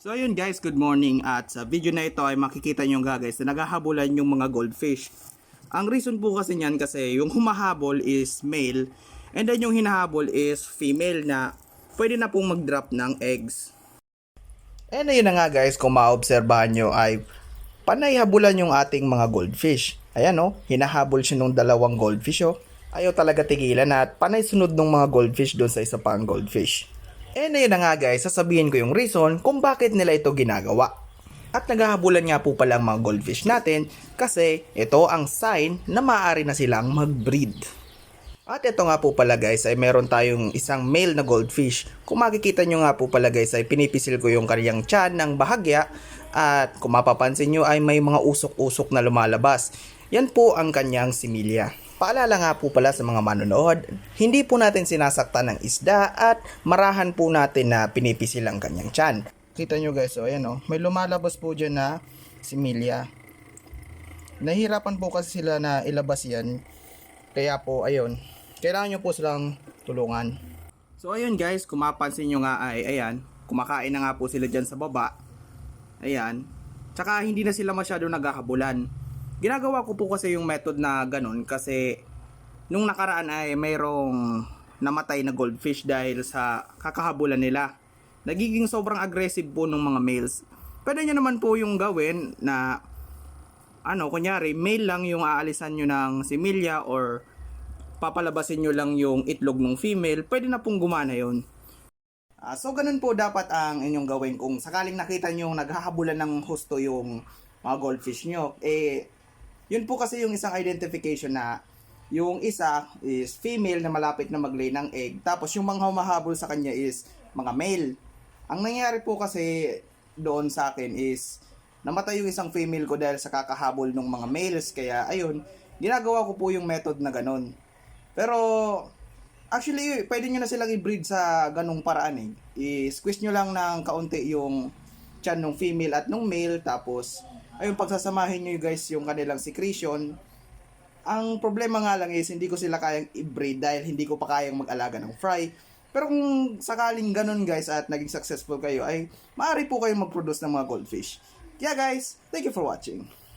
So ayun guys, good morning, at sa video na ito ay makikita nyo nga guys na naghahabulan yung mga goldfish. Ang reason po kasi niyan kasi yung humahabol is male and then yung hinahabol is female na pwede na pong mag-drop ng eggs. And ayun na nga guys, kung maobserbahan nyo ay panay habulan yung ating mga goldfish. Ayan o, hinahabol siya nung dalawang goldfish o. Ayaw talaga tigilan at panay sunod ng mga goldfish doon sa isa pang goldfish. And ayun na nga guys, sasabihin ko yung reason kung bakit nila ito ginagawa. At naghahabulan nga po pala ang mga goldfish natin kasi ito ang sign na maaari na silang mag-breed. At ito nga po pala guys ay meron tayong isang male na goldfish. Kung makikita nyo nga po pala guys ay pinipisil ko yung kanyang tiyan ng bahagya at kung mapapansin nyo ay may mga usok-usok na lumalabas. Yan po ang kanyang similya. Paalala nga po pala sa mga manonood, hindi po natin sinasaktan ng isda at marahan po natin na pinipisil ang kanyang tiyan. Kita nyo guys, so ayan may lumalabas po dyan na similya. Nahihirapan po kasi sila na ilabas yan. Kaya po ayun, kailangan nyo po silang tulungan. So ayun guys, kung mapansin nyo nga ay ayan, kumakain na nga po sila dyan sa baba. Ayan, tsaka hindi na sila masyado naghahabulan. Ginagawa ko po kasi yung method na ganun kasi nung nakaraan ay mayroong namatay na goldfish dahil sa kakahabulan nila. Nagiging sobrang aggressive po ng mga males. Pwede nyo naman po yung gawin na kunyari male lang yung aalisan nyo ng similya or papalabasin nyo lang yung itlog ng female, pwede na pong gumana yun. So ganun po dapat ang inyong gawin kung sakaling nakita nyo naghahabulan ng husto yung mga goldfish nyo. Yun po kasi yung isang identification na yung isa is female na malapit na mag-lay ng egg, tapos yung mga humahabol sa kanya is mga male. Ang nangyari po kasi doon sa akin is namatay yung isang female ko dahil sa kakahabol ng mga males, kaya ayun, ginagawa ko po yung method na ganun. Pero actually pwede nyo na silang i-breed sa ganung paraan i-squeeze nyo lang ng kaunti yung tiyan ng female at ng male, tapos ayun, pagsasamahin nyo guys yung kanilang secretion. Ang problema nga lang is hindi ko sila kayang i-breed dahil hindi ko pa kayang mag-alaga ng fry. Pero kung sakaling ganun guys at naging successful kayo ay maaari po kayong mag-produce ng mga goldfish. Kaya guys, thank you for watching.